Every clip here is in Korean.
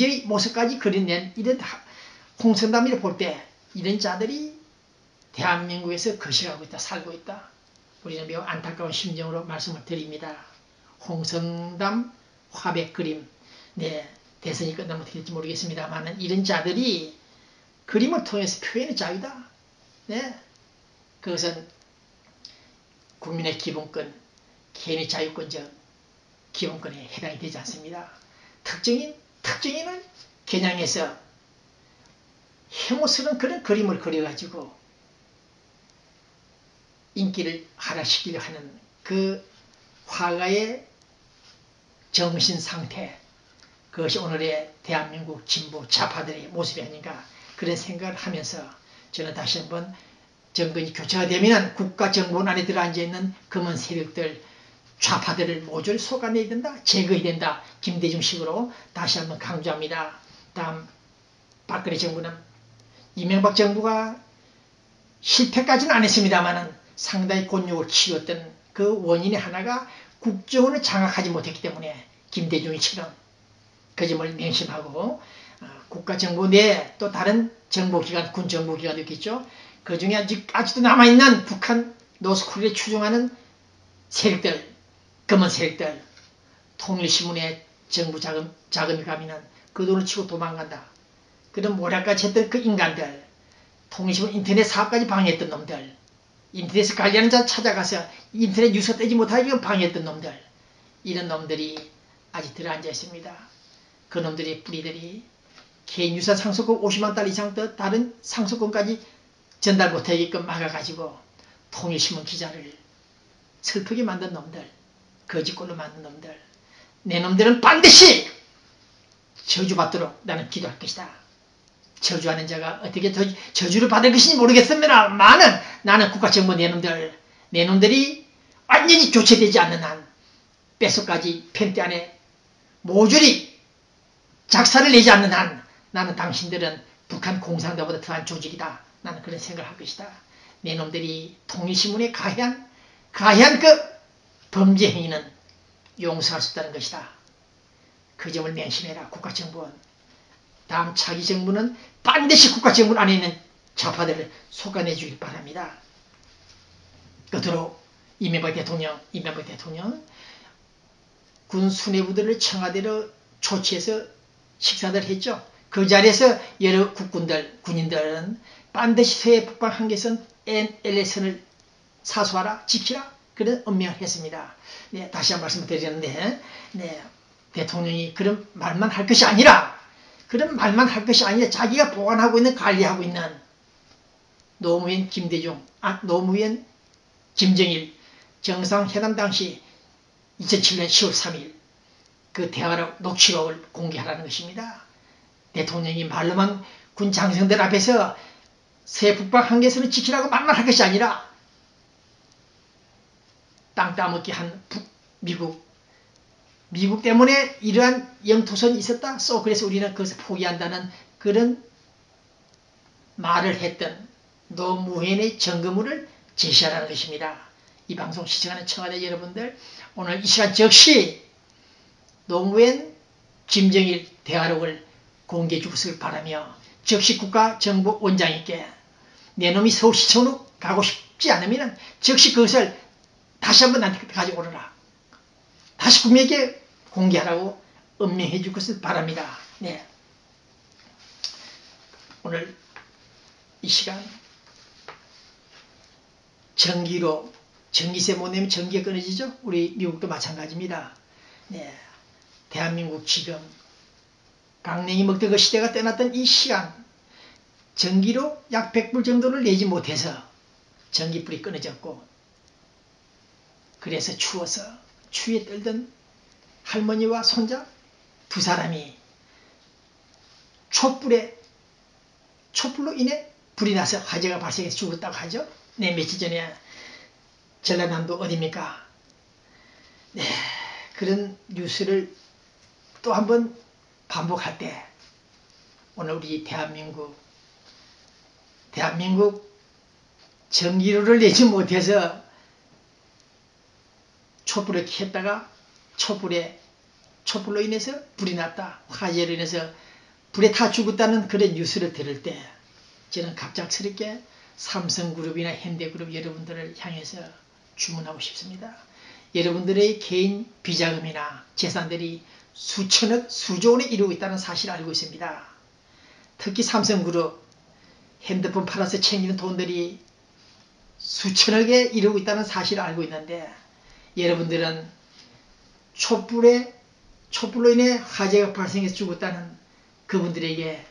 의 모습까지 그려낸 이런 홍성담이를 볼 때 이런 자들이 대한민국에서 거식하고 있다, 살고 있다. 우리는 매우 안타까운 심정으로 말씀을 드립니다. 홍성담 화백 그림, 네, 대선이 끝나면 어떻게 될지 모르겠습니다만 이런 자들이 그림을 통해서 표현의 자유다. 네, 그것은 국민의 기본권, 개인의 자유권적 기본권에 해당이 되지 않습니다. 특정인을 겨냥해서 혐오스러운 그런 그림을 그려가지고 인기를 하락시키려 하는 그 화가의 정신 상태, 그것이 오늘의 대한민국 진보 좌파들의 모습이 아닌가 그런 생각을 하면서 저는 다시 한번 정권이 교체가 되면 국가정보원 안에 들어앉아있는 검은 세력들, 좌파들을 모조리 쏟아내야 된다, 제거해야 된다, 김대중식으로 다시 한번 강조합니다. 다음 박근혜 정부는 이명박 정부가 실패까지는 안 했습니다만 상당히 곤욕을 치렀던 그 원인의 하나가 국정원을 장악하지 못했기 때문에 김대중이처럼 그 점을 명심하고 국가정보 내에 또 다른 정보기관, 군정보기관도 있겠죠. 그 중에 아직도 남아있는 북한 노스코리아를 추종하는 세력들, 검은 세력들, 통일신문에 정부 자금이 가면 그 돈을 치고 도망간다. 그런 모략까지 했던 그 인간들, 통일신문 인터넷 사업까지 방해했던 놈들, 인터넷을 관리하는 자 찾아가서 인터넷 뉴스 떼지 못하게 방해했던 놈들, 이런 놈들이 아직 들어앉아 있습니다. 그 놈들의 뿌리들이 개인 유산 상속금 50만 달 이상 더 다른 상속금까지 전달 못하게끔 막아가지고 통일신문 기자를 슬프게 만든 놈들, 거짓골로 만든 놈들, 내 놈들은 반드시 저주받도록 나는 기도할 것이다. 저주하는 자가 어떻게 저주를 받을 것인지 모르겠습니다만은 나는 국가정보 내 놈들이 완전히 교체되지 않는 한 뼛속까지 펜대 안에 모조리 작사를 내지 않는 한 나는 당신들은 북한 공산당보다 더한 조직이다. 나는 그런 생각을 할 것이다. 내 놈들이 통일신문에 가해한 그 범죄 행위는 용서할 수 없다는 것이다. 그 점을 명심해라. 국가정보원. 다음 차기 정부는 반드시 국가정부 안에 있는 좌파들을 솎아내주길 바랍니다. 끝으로 이명박 대통령 군 수뇌부들을 청와대로 초치해서 식사들 했죠. 그 자리에서 여러 군인들은 반드시 서해 북방 한계선 NLL선을 사수하라, 지키라, 그런 엄명을 했습니다. 네, 다시 한 말씀 드리는데, 네, 대통령이 그런 말만 할 것이 아니라 자기가 보관하고 있는, 관리하고 있는 노무현 노무현 김정일 정상회담 당시 2007년 10월 3일 그 대화록 녹취록을 공개하라는 것입니다. 대통령이 말로만 군 장성들 앞에서 새 북방 한계선을 지키라고 말만 할 것이 아니라 땅 따먹기 한 미국 때문에 이러한 영토선이 있었다. 그래서 우리는 그것을 포기한다는 그런 말을 했던 노무현의 증거물을 제시하라는 것입니다. 이 방송 시청하는 청와대 여러분들, 오늘 이 시간 즉시 노무현 김정일 대화록을 공개해 주시길 바라며, 즉시 국가정보원장님께 내 놈이 서울시청으로 가고 싶지 않으면 즉시 그것을 다시 한번 나한테 가지고 오너라. 다시 국민에게 공개하라고 엄명해 줄 것을 바랍니다. 네. 오늘 이 시간 전기세 못 내면 전기가 끊어지죠? 우리 미국도 마찬가지입니다. 네. 대한민국 지금 강냉이 먹던 그 시대가 떠났던 이 시간, 전기로 약 100불 정도를 내지 못해서 전기불이 끊어졌고, 그래서 추워서 추위에 떨던 할머니와 손자 두 사람이 촛불로 인해 불이 나서 화재가 발생해서 죽었다고 하죠. 네, 며칠 전에 전라남도 어디입니까? 네, 그런 뉴스를 또 한번 반복할 때 오늘 우리 대한민국 전기료를 내지 못해서 촛불을 켰다가 촛불로 인해서 불이 났다, 화재로 인해서 불에 타 죽었다는 그런 뉴스를 들을 때 저는 갑작스럽게 삼성그룹이나 현대그룹 여러분들을 향해서 주문하고 싶습니다. 여러분들의 개인 비자금이나 재산들이 수천억, 수조 원에 이르고 있다는 사실을 알고 있습니다. 특히 삼성그룹 핸드폰 팔아서 챙기는 돈들이 수천억에 이르고 있다는 사실을 알고 있는데 여러분들은 촛불로 인해 화재가 발생해서 죽었다는 그분들에게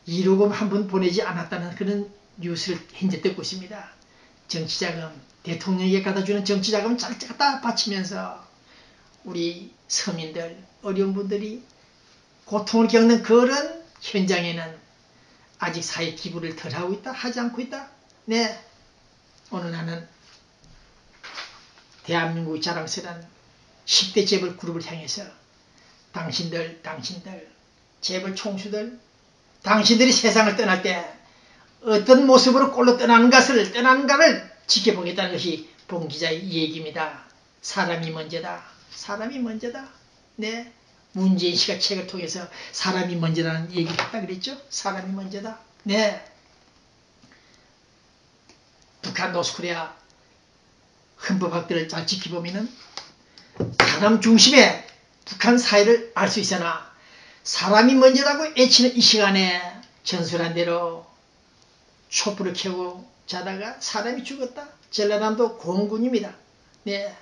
1억원 한 번 보내지 않았다는 그런 뉴스를 현재 듣고 있습니다. 정치자금, 대통령에게 갖다주는 정치자금을 잘 갖다 바치면서 우리 서민들, 어려운 분들이 고통을 겪는 그런 현장에는 아직 사회 기부를 덜 하고 있다? 하지 않고 있다? 네. 오늘 나는 대한민국의 자랑스러운 10대 재벌 그룹을 향해서 당신들, 재벌 총수들, 당신들이 세상을 떠날 때 어떤 모습으로 꼴로 떠나는가를 지켜보겠다는 것이 봉 기자의 얘기입니다. 사람이 먼저다. 사람이 먼저다. 네. 문재인 씨가 책을 통해서 사람이 먼저라는 얘기를 했다 그랬죠? 사람이 먼저다. 네. 북한 노스코리아 헌법학들을 잘 지켜보면은 사람 중심의 북한 사회를 알 수 있으나 사람이 먼저라고 애치는 이 시간에 전술한 대로 촛불을 켜고 자다가 사람이 죽었다. 전라남도 공군입니다. 네.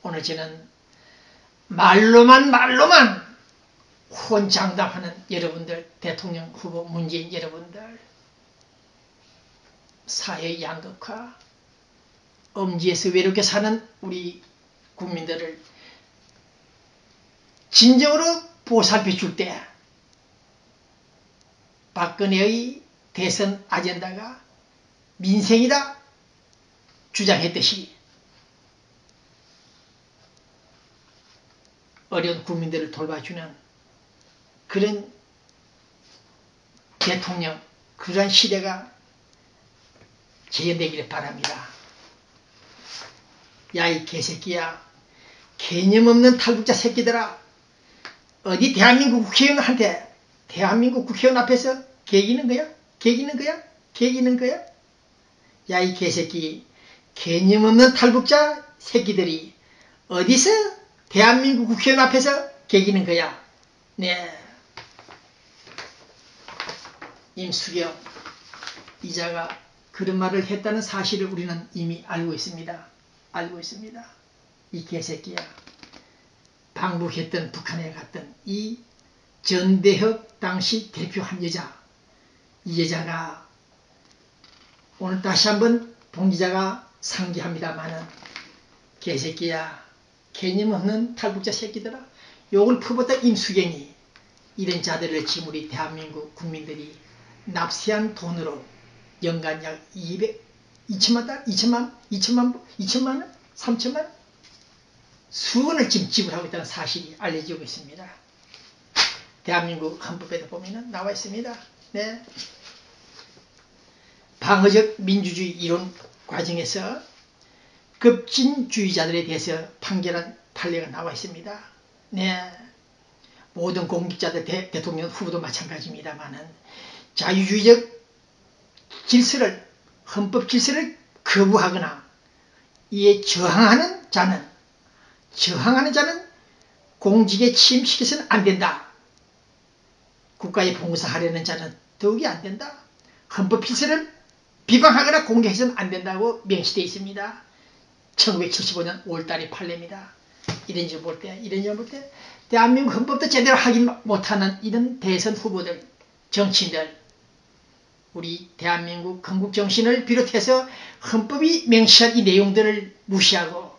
오늘 저는 말로만 후원장담하는 여러분들, 대통령 후보 문재인 여러분들, 사회 양극화, 엄지에서 외롭게 사는 우리 국민들을 진정으로 보살펴 줄 때 박근혜의 대선 아젠다가 민생이다 주장했듯이 어려운 국민들을 돌봐주는 그런 대통령, 그러한 시대가 재현되기를 바랍니다. 야, 이 개새끼야, 개념 없는 탈북자 새끼들아, 어디 대한민국 국회의원한테, 대한민국 국회의원 앞에서 개기는 거야? 개기는 거야? 야, 이 개새끼, 개념 없는 탈북자 새끼들이 어디서 대한민국 국회의원 앞에서 개기는 거야? 네. 임수경 이자가 그런 말을 했다는 사실을 우리는 이미 알고 있습니다. 이 개새끼야. 방북했던 북한에 갔던 이 전대협 당시 대표한 여자, 이 여자가 오늘 다시 한번 봉 기자가 상기합니다마는 개새끼야, 개념 없는 탈북자 새끼들아, 욕을 퍼붓던 임수경이 이런 자들을 지금 우리 대한민국 국민들이 납세한 돈으로 연간 약 2천만 원? 3천만 원? 수원을 지금 지불하고 있다는 사실이 알려지고 있습니다. 대한민국 헌법에도 보면 나와 있습니다. 네. 방어적 민주주의 이론 과정에서 급진주의자들에 대해서 판결한 판례가 나와 있습니다. 네. 모든 공직자들 대통령 후보도 마찬가지입니다만은 자유주의적 질서를, 헌법 질서를 거부하거나 이에 저항하는 자는 공직에 취임시켜서는 안 된다. 국가에 봉사하려는 자는 더욱이 안 된다. 헌법 질서를 비방하거나 공개해서는 안 된다고 명시되어 있습니다. 1975년 5월달의 판례입니다. 이런 줄 볼 때 대한민국 헌법도 제대로 하지 못하는 이런 대선 후보들, 정치인들, 우리 대한민국 건국 정신을 비롯해서 헌법이 명시한 이 내용들을 무시하고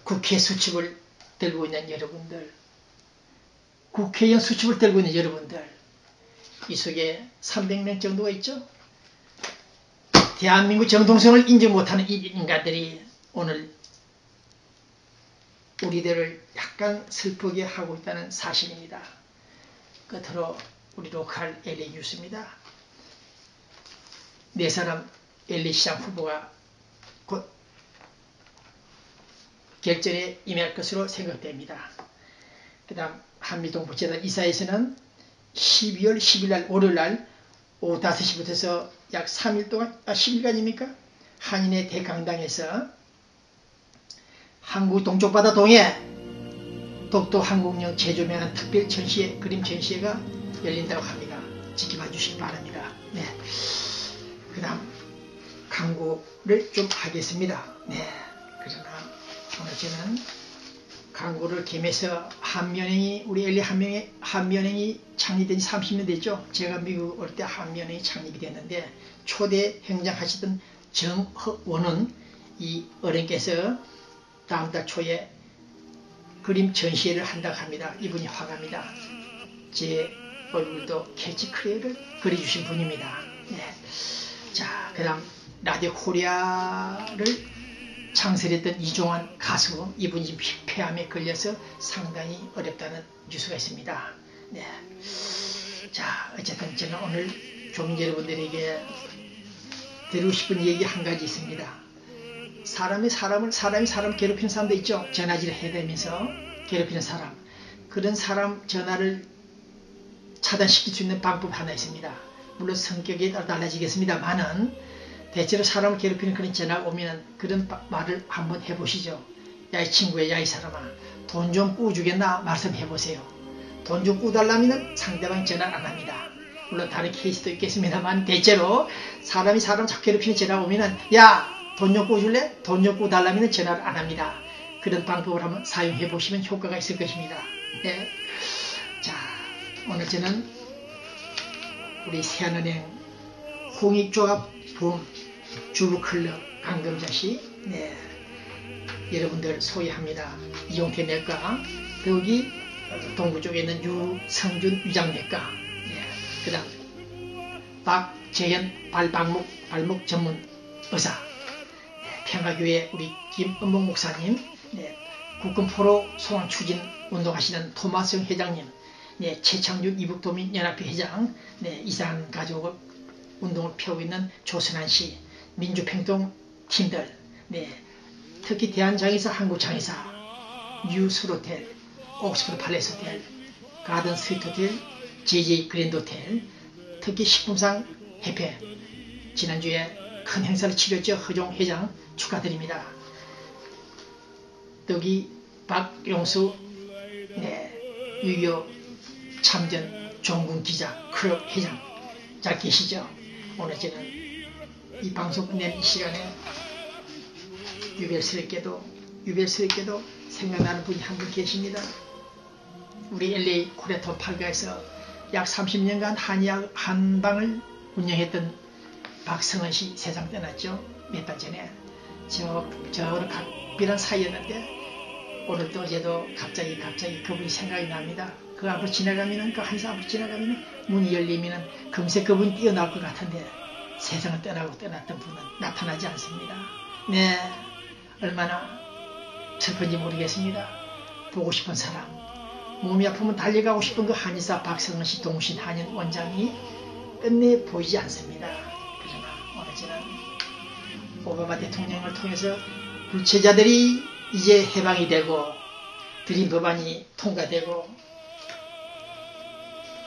국회 수첩을 들고 있는 여러분들, 국회의원 수첩을 들고 있는 여러분들, 이 속에 300명 정도가 있죠. 대한민국 정통성을 인정 못하는 이 인간들이 오늘 우리들을 약간 슬프게 하고 있다는 사실입니다. 끝으로 우리 로컬 LA 뉴스입니다. 네 사람 LA 시장 후보가 곧 결전에 임할 것으로 생각됩니다. 그 다음 한미동북재단 이사회에서는 12월 10일 날 월요일 날 오후 5시부터 약 3일 동안 10일간입니까? 한인의 대강당에서 한국 동쪽바다 동해 독도 한국령 제조명한 특별 전시회, 그림 전시회가 열린다고 합니다. 지켜봐 주시기 바랍니다. 네. 그 다음 광고를 좀 하겠습니다. 네. 그러나 오늘 저는 광고를 겸해서 한미연맹이, 우리 엘리 한미연맹이 창립된 지 30년 됐죠. 제가 미국 올 때 한미연맹이 창립이 됐는데 초대 행장하시던 정허원은 이 어른께서 다음 달 초에 그림 전시회를 한다고 합니다. 이분이 화가입니다. 제 얼굴도 캐치 크레요를 그려주신 분입니다. 네. 자, 그 다음 라디오 코리아를 창설했던 이종환 가수, 이분이 지금 폐암에 걸려서 상당히 어렵다는 뉴스가 있습니다. 네. 자, 어쨌든 저는 오늘 좀 여러분들에게 드리고 싶은 얘기 한 가지 있습니다. 사람이 사람을 괴롭히는 사람도 있죠. 전화질을 해대면서 괴롭히는 사람. 그런 사람 전화를 차단시킬 수 있는 방법 하나 있습니다. 물론 성격에 따라 달라지겠습니다만은 대체로 사람을 괴롭히는 그런 전화가 오면 그런 말을 한번 해보시죠. 야, 이 친구야, 야, 이 사람아, 돈 좀 꾸주겠나 말씀해보세요. 돈 좀 꾸달라면 상대방 전화를 안 합니다. 물론 다른 케이스도 있겠습니다만 대체로 사람이 사람 자꾸 괴롭히는 전화가 오면은 야, 돈 좀 꾸줄래? 돈 좀 꾸달라면 전화를 안 합니다. 그런 방법을 한번 사용해 보시면 효과가 있을 것입니다. 네. 자, 오늘 저는 우리 세안은행 홍익조합 봄 주부클럽 강금자씨, 네, 여러분들 소개합니다. 이용태 내과, 여기 동부 쪽에 있는 유성준 위장내과, 네, 그 다음 박재현 발목 전문 의사, 네, 평화교회 우리 김은목 목사님, 네, 국군포로 소원 추진 운동하시는 토마스형 회장님, 네, 최창준 이북도민연합회 회장, 네, 이산 가족 운동을 펴고 있는 조선환씨, 민주평통 팀들, 네, 특히 대한장의사, 한국장의사, 뉴스호텔, 옥스퍼드 팔레스 호텔, 가든 스위트 호텔, JJ 그랜드 호텔, 특히 식품상 협회, 지난주에 큰 행사를 치렀죠. 허종 회장 축하드립니다. 여기 박용수, 네, 유교 참전 종군 기자 클럽 회장 잘 계시죠? 오늘 저는 이 방송 끝낸 이 시간에 유별스럽게도 생각나는 분이 한 분 계십니다. 우리 LA 코리아톤 8가에서 약 30년간 한의학 한방을 운영했던 박성은씨 세상 떠났죠. 몇 달 전에. 저랑 각별한 사이였는데 오늘도 어제도 갑자기 그분이 생각이 납니다. 그 앞으로 지나가면은, 그 한의사 앞으로 지나가면은 문이 열리면은 금세 그분이 뛰어나올 것 같은데 세상을 떠났던 분은 나타나지 않습니다. 네, 얼마나 슬픈지 모르겠습니다. 보고 싶은 사람, 몸이 아프면 달려가고 싶은 그 한의사 박성은씨 동신 한인 원장이 끝내 보이지 않습니다. 그러나 오늘 저는 오바마 대통령을 통해서 불체자들이 이제 해방이 되고 드림 법안이 통과되고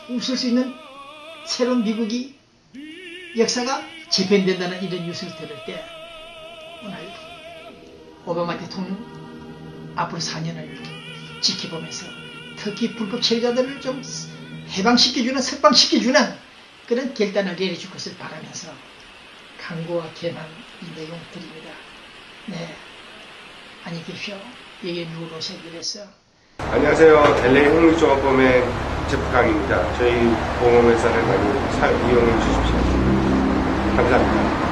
웃을 수 있는 새로운 미국이 역사가 재편된다는 이런 뉴스를 들을 때 오늘 오바마 대통령 앞으로 4년을 지켜보면서 특히 불법 체류자들을 좀 해방시켜주는, 석방시켜주는 그런 결단을 내려줄 것을 바라면서 강구와 개만 이 내용 드립니다. 네, 안녕히 계십시오. 여기 미국으로 오시기로 했어. 안녕하세요. LA 홍익종합보험의 제프강입니다. 저희 보험회사를 많이 이용해 주십시오. 감사합니다.